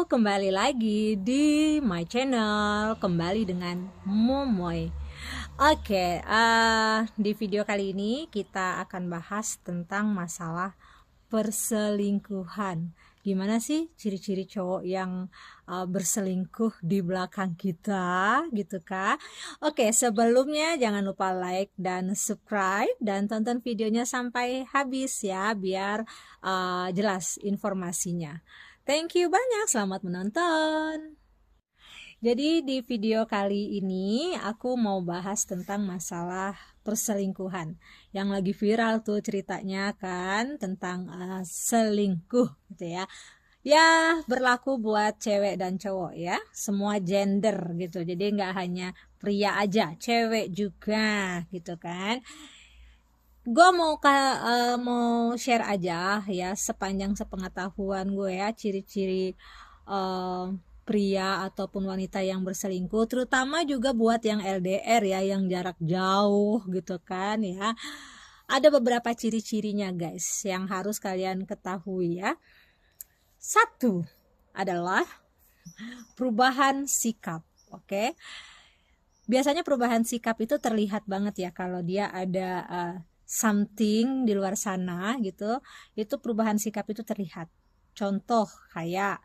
kembali lagi di my channel, kembali dengan Momoy. Oke, di video kali ini kita akan bahas tentang masalah perselingkuhan. Gimana sih ciri-ciri cowok yang berselingkuh di belakang kita, gitu kah? Oke, sebelumnya jangan lupa like dan subscribe dan tonton videonya sampai habis ya, biar jelas informasinya. Thank you banyak, selamat menonton. Jadi di video kali ini aku mau bahas tentang masalah perselingkuhan yang lagi viral tuh ceritanya kan, tentang selingkuh gitu ya. Ya berlaku buat cewek dan cowok ya, semua gender gitu. Jadi nggak hanya pria aja, cewek juga gitu kan. Gue mau share aja ya, sepanjang sepengetahuan gue ya, ciri-ciri eh, pria ataupun wanita yang berselingkuh, terutama juga buat yang LDR ya, yang jarak jauh gitu kan ya. Ada beberapa ciri-cirinya guys yang harus kalian ketahui ya. Satu adalah perubahan sikap, oke? Biasanya perubahan sikap itu terlihat banget ya kalau dia ada something di luar sana gitu. Itu perubahan sikap itu terlihat. Contoh kayak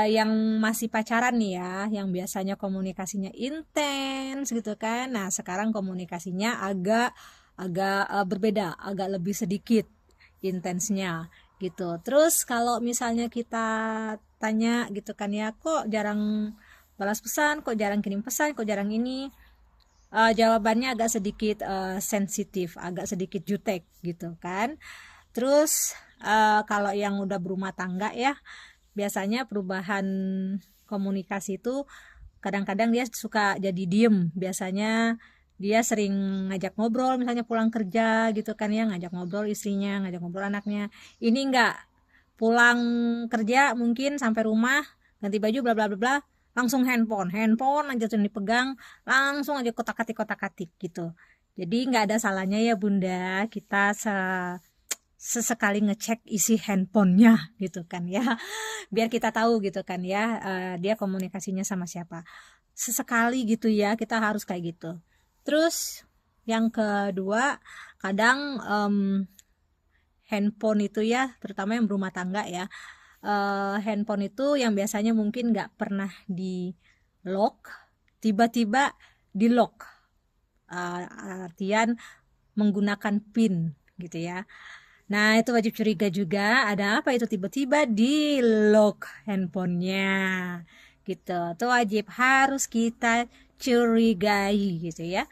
yang masih pacaran nih ya, yang biasanya komunikasinya intens gitu kan. Nah, sekarang komunikasinya agak agak berbeda, agak lebih sedikit intensnya gitu. Terus kalau misalnya kita tanya gitu kan ya, kok jarang balas pesan, kok jarang kirim pesan, kok jarang ini, jawabannya agak sedikit sensitif, agak sedikit jutek gitu kan. Terus kalau yang udah berumah tangga ya, biasanya perubahan komunikasi itu kadang-kadang dia suka jadi diem. Biasanya dia sering ngajak ngobrol, misalnya pulang kerja gitu kan ya, ngajak ngobrol istrinya, ngajak ngobrol anaknya. Ini enggak, pulang kerja mungkin sampai rumah ganti baju bla bla bla bla, langsung handphone aja tuh dipegang, langsung aja kotak-katik gitu. Jadi nggak ada salahnya ya bunda, kita sesekali ngecek isi handphonenya gitu kan ya, biar kita tahu gitu kan ya, dia komunikasinya sama siapa. Sesekali gitu ya, kita harus kayak gitu. Terus yang kedua, kadang handphone itu ya, terutama yang berumah tangga ya, handphone itu yang biasanya mungkin nggak pernah di lock, tiba-tiba di lock. Artian menggunakan pin gitu ya. Nah, itu wajib curiga juga, ada apa itu tiba-tiba di lock handphonenya gitu. Itu wajib, harus kita curigai gitu ya.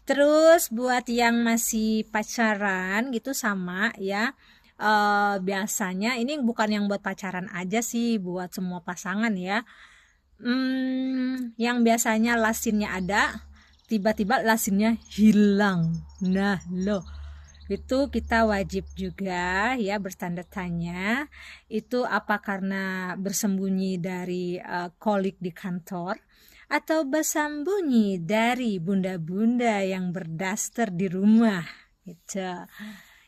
Terus buat yang masih pacaran gitu sama ya, biasanya ini bukan yang buat pacaran aja sih, buat semua pasangan ya. Yang biasanya lasinnya ada, tiba-tiba lasinnya hilang. Nah, loh, itu kita wajib juga ya bertanda tanya. Itu apa karena bersembunyi dari kolik di kantor, atau bersembunyi dari bunda-bunda yang berdaster di rumah gitu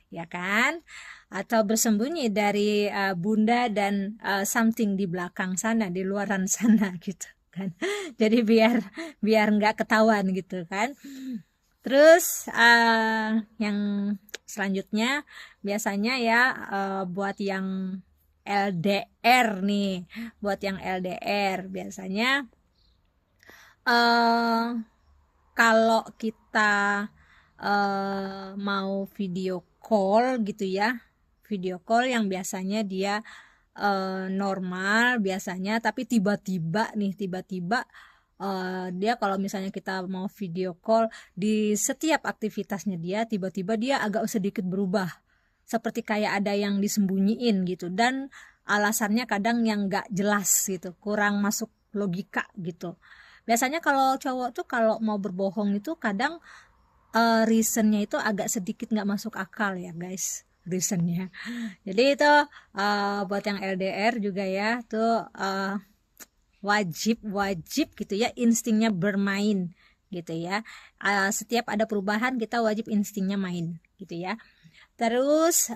ya kan, atau bersembunyi dari bunda dan something di belakang sana, di luaran sana gitu kan. Jadi biar biar nggak ketahuan gitu kan. Terus yang selanjutnya biasanya ya, buat yang LDR nih, buat yang LDR biasanya eh kalau kita mau video call gitu ya, video call yang biasanya dia normal biasanya, tapi tiba-tiba dia kalau misalnya kita mau video call, di setiap aktivitasnya dia tiba-tiba dia agak sedikit berubah, seperti kayak ada yang disembunyiin gitu, dan alasannya kadang yang nggak jelas gitu, kurang masuk logika gitu. Biasanya kalau cowok tuh kalau mau berbohong itu kadang reasonnya itu agak sedikit nggak masuk akal ya guys, reasonnya. Jadi itu buat yang LDR juga ya, tuh wajib gitu ya, instingnya bermain gitu ya. Setiap ada perubahan kita wajib instingnya main gitu ya. Terus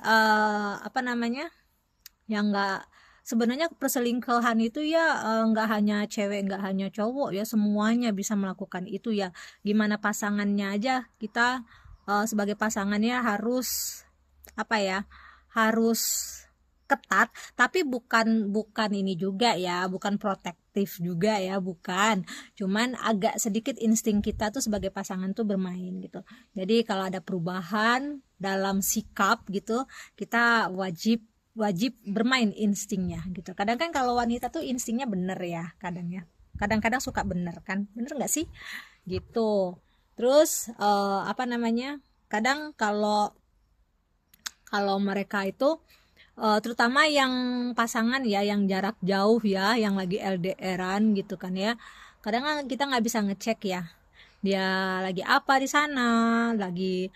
apa namanya, yang nggak sebenarnya perselingkuhan itu ya nggak hanya cewek, nggak hanya cowok ya, semuanya bisa melakukan itu ya. Gimana pasangannya aja, kita sebagai pasangannya harus apa ya, harus ketat, tapi bukan ini juga ya, bukan protektif juga ya, bukan, cuman agak sedikit insting kita tuh sebagai pasangan tuh bermain gitu. Jadi kalau ada perubahan dalam sikap gitu, kita wajib wajib bermain instingnya gitu. Kadang kan kalau wanita tuh instingnya bener ya, kadang-kadang suka bener kan, bener nggak sih gitu. Terus apa namanya, kadang kalau kalau mereka itu terutama yang pasangan ya, yang jarak jauh ya, yang lagi LDRan gitu kan ya, kadang kan kita nggak bisa ngecek ya dia lagi apa di sana, lagi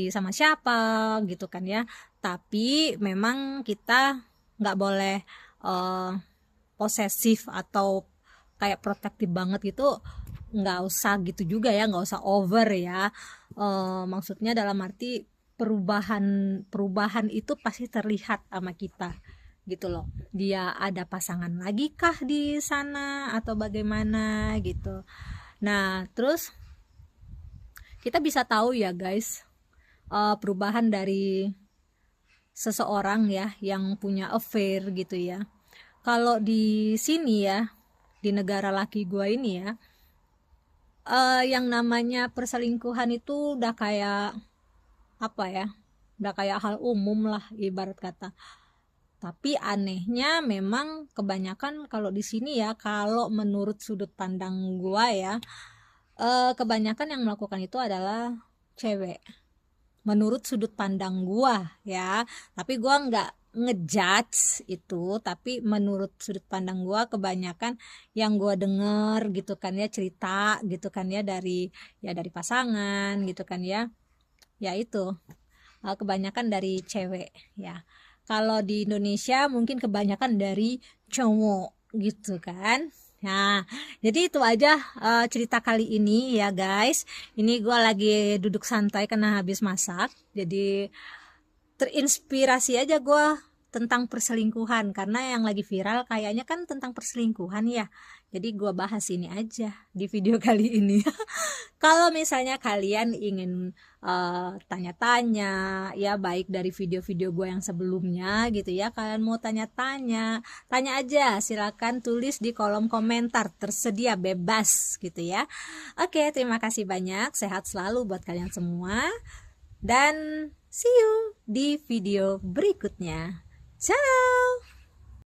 sama siapa gitu kan ya. Tapi memang kita nggak boleh eh, posesif atau kayak protektif banget gitu, nggak usah gitu juga ya, nggak usah over ya. Maksudnya dalam arti perubahan perubahan itu pasti terlihat sama kita gitu loh. Dia ada pasangan lagi kah di sana atau bagaimana gitu. Nah terus kita bisa tahu ya guys, perubahan dari seseorang ya yang punya affair gitu ya. Kalau di sini ya, di negara laki gua ini ya, yang namanya perselingkuhan itu udah kayak apa ya, udah kayak hal umum lah ibarat kata. Tapi anehnya memang kebanyakan kalau di sini ya, kalau menurut sudut pandang gua ya, kebanyakan yang melakukan itu adalah cewek. Menurut sudut pandang gua ya, tapi gua nggak ngejudge itu, tapi menurut sudut pandang gua kebanyakan yang gua denger gitu kan ya, cerita gitu kan ya, dari ya dari pasangan gitu kan ya, ya itu kebanyakan dari cewek ya. Kalau di Indonesia mungkin kebanyakan dari cowok gitu kan. Nah, jadi itu aja cerita kali ini ya guys. Ini gue lagi duduk santai karena habis masak. Jadi terinspirasi aja gue tentang perselingkuhan, karena yang lagi viral kayaknya kan tentang perselingkuhan ya. Jadi gue bahas ini aja di video kali ini. Kalau misalnya kalian ingin tanya-tanya ya, baik dari video-video gue yang sebelumnya gitu ya, kalian mau tanya-tanya, tanya aja, silakan tulis di kolom komentar, tersedia bebas gitu ya. Oke, terima kasih banyak, sehat selalu buat kalian semua, dan see you di video berikutnya. Ciao.